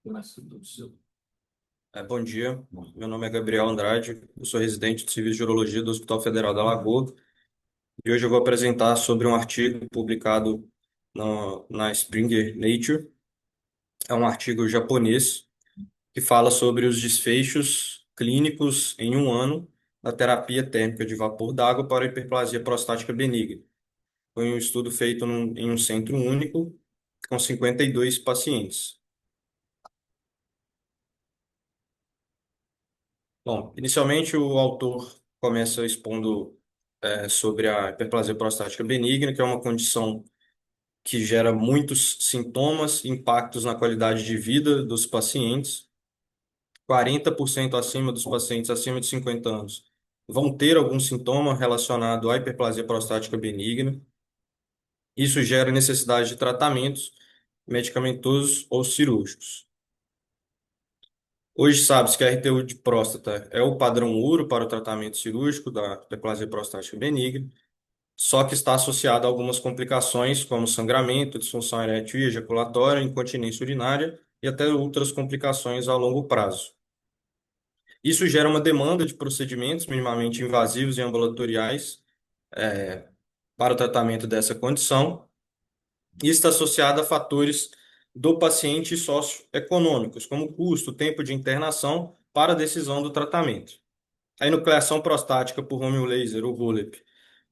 Bom dia, meu nome é Gabriel Andrade, eu sou residente do Serviço de Urologia do Hospital Federal da Lagoa e hoje eu vou apresentar sobre um artigo publicado na Springer Nature. É um artigo japonês que fala sobre os desfechos clínicos em um ano da terapia térmica de vapor d'água para hiperplasia prostática benigna. Foi um estudo feito em um centro único com 52 pacientes. Bom, inicialmente o autor começa expondo sobre a hiperplasia prostática benigna, que é uma condição que gera muitos sintomas, impactos na qualidade de vida dos pacientes. 40% acima dos pacientes acima de 50 anos vão ter algum sintoma relacionado à hiperplasia prostática benigna. Isso gera necessidade de tratamentos medicamentosos ou cirúrgicos. Hoje sabe-se que a RTU de próstata é o padrão ouro para o tratamento cirúrgico da hiperplasia prostática benigna, só que está associado a algumas complicações, como sangramento, disfunção erétil e ejaculatória, incontinência urinária e até outras complicações a longo prazo. Isso gera uma demanda de procedimentos minimamente invasivos e ambulatoriais para o tratamento dessa condição e está associado a fatores do paciente socioeconômicos, como custo, tempo de internação para a decisão do tratamento. A enucleação prostática por laser, o HULEP,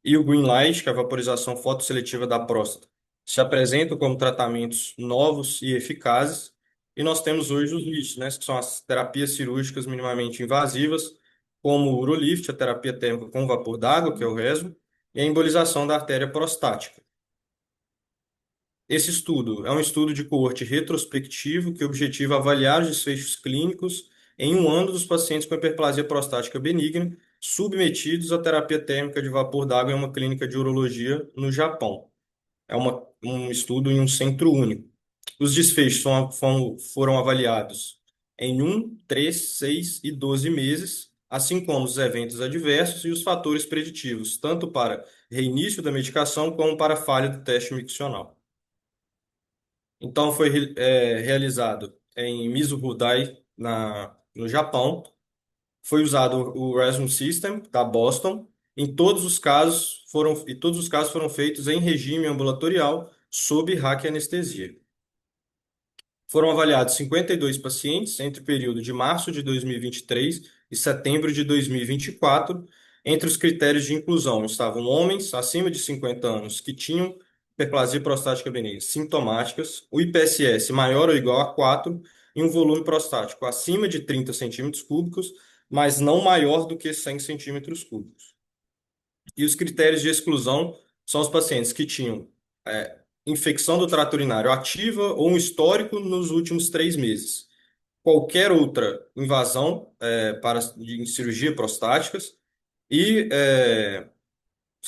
e o green light, que é a vaporização fotosseletiva da próstata, se apresentam como tratamentos novos e eficazes. E nós temos hoje os LIFT, né, que são as terapias cirúrgicas minimamente invasivas, como o Urolift, a terapia térmica com vapor d'água, que é o RESO, e a embolização da artéria prostática. Esse estudo é um estudo de coorte retrospectivo que objetiva avaliar os desfechos clínicos em um ano dos pacientes com hiperplasia prostática benigna submetidos à terapia térmica de vapor d'água em uma clínica de urologia no Japão. Um estudo em um centro único. Os desfechos foram avaliados em 3, 6 e 12 meses, assim como os eventos adversos e os fatores preditivos, tanto para reinício da medicação como para falha do teste miccional. Então, foi realizado em Mizuhodai, no Japão. Foi usado o Rasmus System, da Boston. Todos os casos foram feitos em regime ambulatorial, sob raquianestesia. Foram avaliados 52 pacientes entre o período de março de 2023 e setembro de 2024. Entre os critérios de inclusão estavam homens acima de 50 anos que tinham hiperplasia prostática benigna sintomáticas, o IPSS maior ou igual a 4 e um volume prostático acima de 30 centímetros cúbicos, mas não maior do que 100 centímetros cúbicos. E os critérios de exclusão são os pacientes que tinham infecção do trato urinário ativa ou um histórico nos últimos 3 meses. Qualquer outra invasão em cirurgia prostáticas e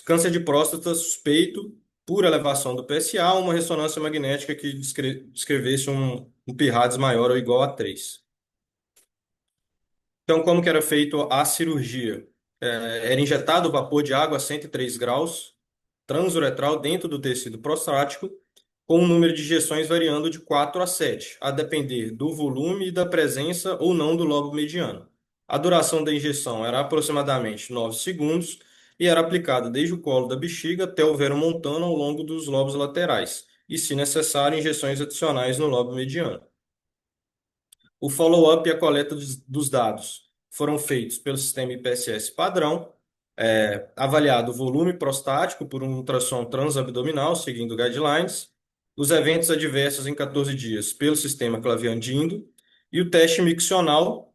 câncer de próstata suspeito por elevação do PSA, uma ressonância magnética que descrevesse um PIRADS maior ou igual a 3. Então, como que era feito a cirurgia? Era injetado vapor de água a 103 graus transuretral dentro do tecido prostático, com um número de injeções variando de 4 a 7, a depender do volume e da presença ou não do lobo mediano. A duração da injeção era aproximadamente 9 segundos e era aplicada desde o colo da bexiga até o vero montano ao longo dos lobos laterais, e, se necessário, injeções adicionais no lobo mediano. O follow-up e a coleta dos dados foram feitos pelo sistema IPSS padrão, avaliado o volume prostático por um ultrassom transabdominal, seguindo guidelines, os eventos adversos em 14 dias pelo sistema Clavian-Dindo, e o teste miccional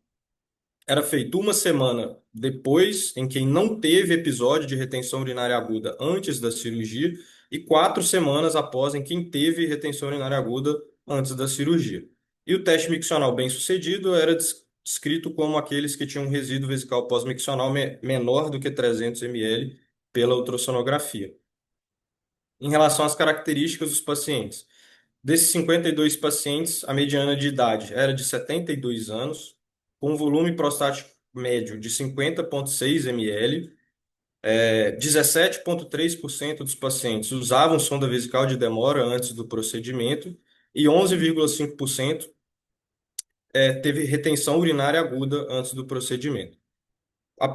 era feito uma semana depois, em quem não teve episódio de retenção urinária aguda antes da cirurgia, e 4 semanas após, em quem teve retenção urinária aguda antes da cirurgia. E o teste miccional bem-sucedido era descrito como aqueles que tinham um resíduo vesical pós-miccional menor do que 300 ml pela ultrassonografia. Em relação às características dos pacientes, desses 52 pacientes, a mediana de idade era de 72 anos, com um volume prostático médio de 50,6 ml. 17,3% dos pacientes usavam sonda vesical de demora antes do procedimento e 11,5% teve retenção urinária aguda antes do procedimento.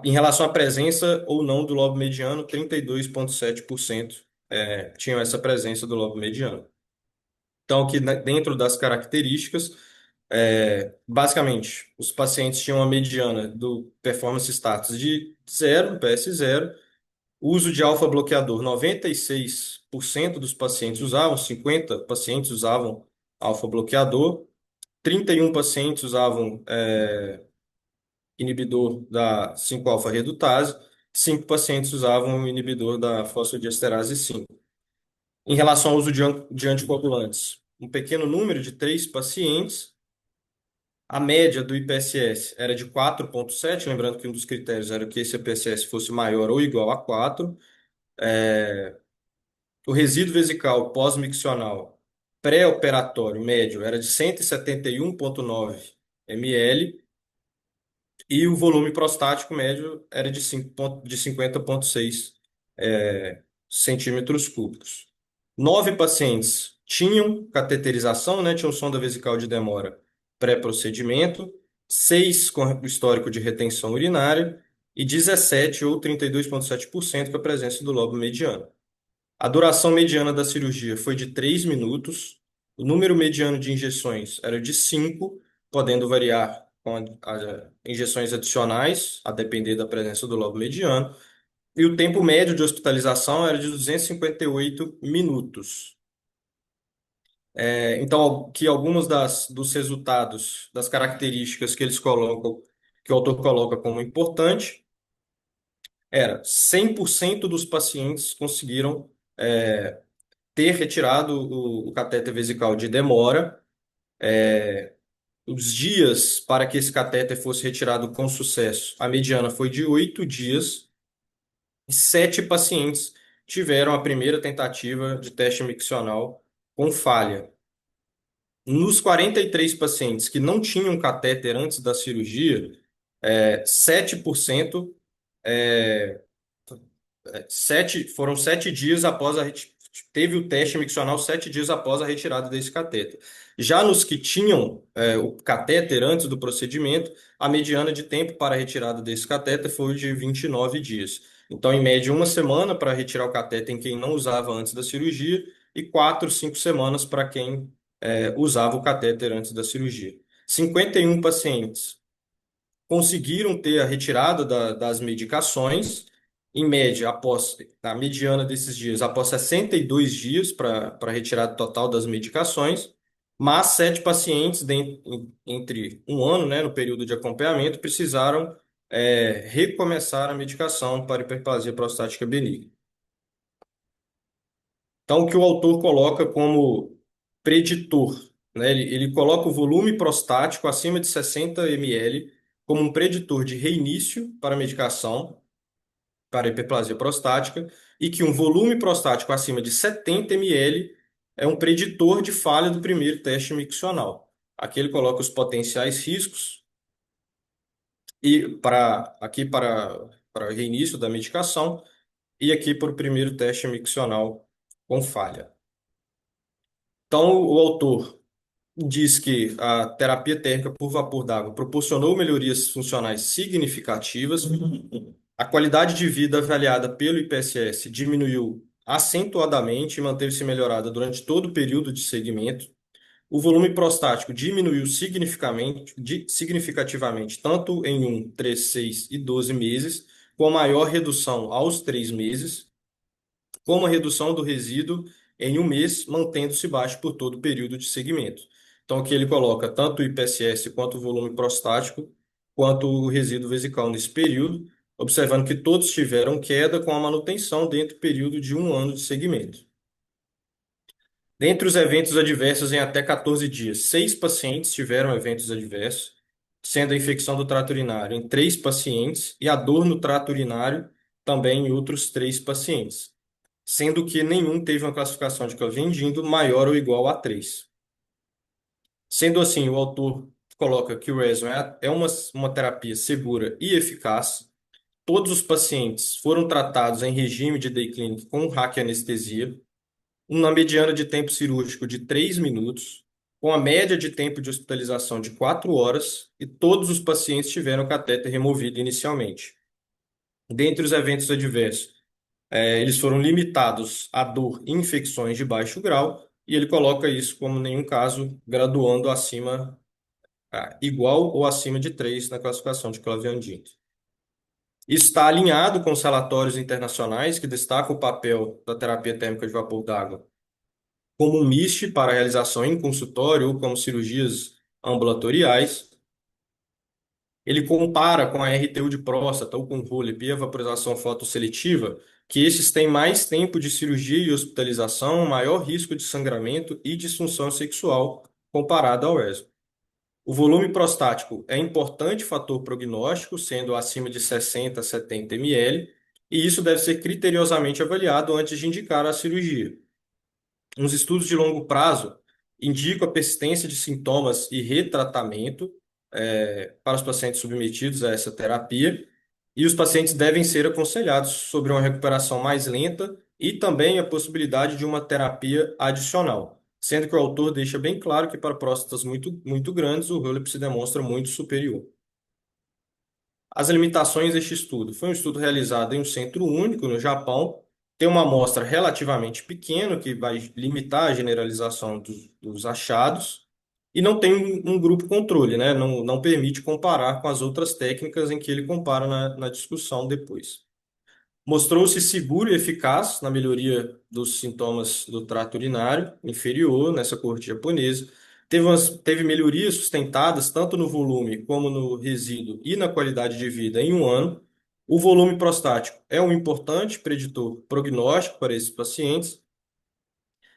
Em relação à presença ou não do lobo mediano, 32,7% tinham essa presença do lobo mediano. Então, aqui dentro das características, basicamente, os pacientes tinham uma mediana do performance status de 0, PS0, uso de alfa-bloqueador, 96% dos pacientes usavam, 50 pacientes usavam alfa-bloqueador, 31 pacientes usavam inibidor da 5-alfa-redutase, 5 pacientes usavam o inibidor da fosfodiesterase 5. Em relação ao uso de anticoagulantes, um pequeno número de 3 pacientes, a média do IPSS era de 4,7, lembrando que um dos critérios era que esse IPSS fosse maior ou igual a 4. O resíduo vesical pós-miccional pré-operatório médio era de 171,9 ml e o volume prostático médio era de 50,6 centímetros cúbicos. 9 pacientes tinham cateterização, né, tinham sonda vesical de demora pré-procedimento, 6 com histórico de retenção urinária e 17 ou 32,7% com a presença do lobo mediano. A duração mediana da cirurgia foi de 3 minutos. O número mediano de injeções era de 5, podendo variar com injeções adicionais, a depender da presença do lobo mediano. E o tempo médio de hospitalização era de 258 minutos. Então, que algumas dos resultados, das características que eles colocam, que o autor coloca como importante, era 100% dos pacientes conseguiram ter retirado o catéter vesical de demora. Os dias para que esse catéter fosse retirado com sucesso, a mediana foi de 8 dias, e 7 pacientes tiveram a primeira tentativa de teste miccional com falha. Nos 43 pacientes que não tinham catéter antes da cirurgia, 7%, foram 7 dias após teve o teste miccional 7 dias após a retirada desse catéter. Já nos que tinham o catéter antes do procedimento, a mediana de tempo para a retirada desse catéter foi de 29 dias. Então, em média, uma semana para retirar o catéter em quem não usava antes da cirurgia e 4, 5 semanas para quem usava o catéter antes da cirurgia. 51 pacientes conseguiram ter a retirada das medicações, em média, após a mediana desses dias, após 62 dias para a retirada total das medicações, mas 7 pacientes, entre um ano, né, no período de acompanhamento, precisaram recomeçar a medicação para hiperplasia prostática benigna. Então, o que o autor coloca como preditor, né? Ele coloca o volume prostático acima de 60 ml como um preditor de reinício para a medicação para a hiperplasia prostática e que um volume prostático acima de 70 ml é um preditor de falha do primeiro teste miccional. Aqui ele coloca os potenciais riscos e para o reinício da medicação e aqui para o primeiro teste miccional com falha. Então, o autor diz que a terapia térmica por vapor d'água proporcionou melhorias funcionais significativas, a qualidade de vida avaliada pelo IPSS diminuiu acentuadamente e manteve-se melhorada durante todo o período de segmento. O volume prostático diminuiu significativamente, tanto em 1, 3, 6 e 12 meses, com maior redução aos 3 meses, como a redução do resíduo em um mês, mantendo-se baixo por todo o período de segmento. Então, aqui ele coloca tanto o IPSS quanto o volume prostático, quanto o resíduo vesical nesse período, observando que todos tiveram queda com a manutenção dentro do período de um ano de segmento. Dentre os eventos adversos em até 14 dias, 6 pacientes tiveram eventos adversos, sendo a infecção do trato urinário em 3 pacientes e a dor no trato urinário também em outros 3 pacientes, sendo que nenhum teve uma classificação de Clavien-Dindo maior ou igual a 3. Sendo assim, o autor coloca que o Reson é uma terapia segura e eficaz. Todos os pacientes foram tratados em regime de day clinic com raquianestesia, uma mediana de tempo cirúrgico de 3 minutos. com a média de tempo de hospitalização de 4 horas, e todos os pacientes tiveram catéter removido inicialmente. Dentre os eventos adversos, eles foram limitados à dor e infecções de baixo grau, e ele coloca isso como nenhum caso graduando acima, igual ou acima de 3 na classificação de Clavian-Dietz. Isso está alinhado com os relatórios internacionais que destacam o papel da terapia térmica de vapor d'água como um MIST para realização em consultório ou como cirurgias ambulatoriais. Ele compara com a RTU de próstata ou com VULEP e a vaporização fotosseletiva, que esses têm mais tempo de cirurgia e hospitalização, maior risco de sangramento e disfunção sexual comparado ao ESO. O volume prostático é importante fator prognóstico, sendo acima de 60 a 70 ml, e isso deve ser criteriosamente avaliado antes de indicar a cirurgia. Uns estudos de longo prazo indicam a persistência de sintomas e retratamento para os pacientes submetidos a essa terapia, e os pacientes devem ser aconselhados sobre uma recuperação mais lenta e também a possibilidade de uma terapia adicional, sendo que o autor deixa bem claro que para próstatas muito grandes o Holep se demonstra muito superior. As limitações deste estudo. Foi um estudo realizado em um centro único no Japão, tem uma amostra relativamente pequena, que vai limitar a generalização dos achados, e não tem um grupo controle, né? Não permite comparar com as outras técnicas em que ele compara na discussão depois. Mostrou-se seguro e eficaz na melhoria dos sintomas do trato urinário inferior nessa coorte japonesa. Teve melhorias sustentadas tanto no volume como no resíduo e na qualidade de vida em um ano. O volume prostático é um importante preditor prognóstico para esses pacientes.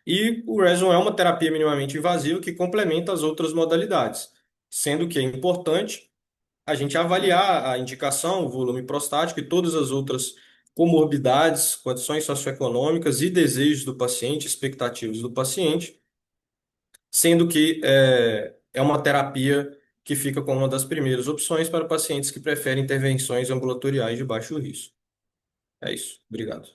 E o Reson é uma terapia minimamente invasiva que complementa as outras modalidades, sendo que é importante a gente avaliar a indicação, o volume prostático e todas as outras comorbidades, condições socioeconômicas e desejos do paciente, expectativas do paciente, sendo que é uma terapia que fica como uma das primeiras opções para pacientes que preferem intervenções ambulatoriais de baixo risco. É isso. Obrigado.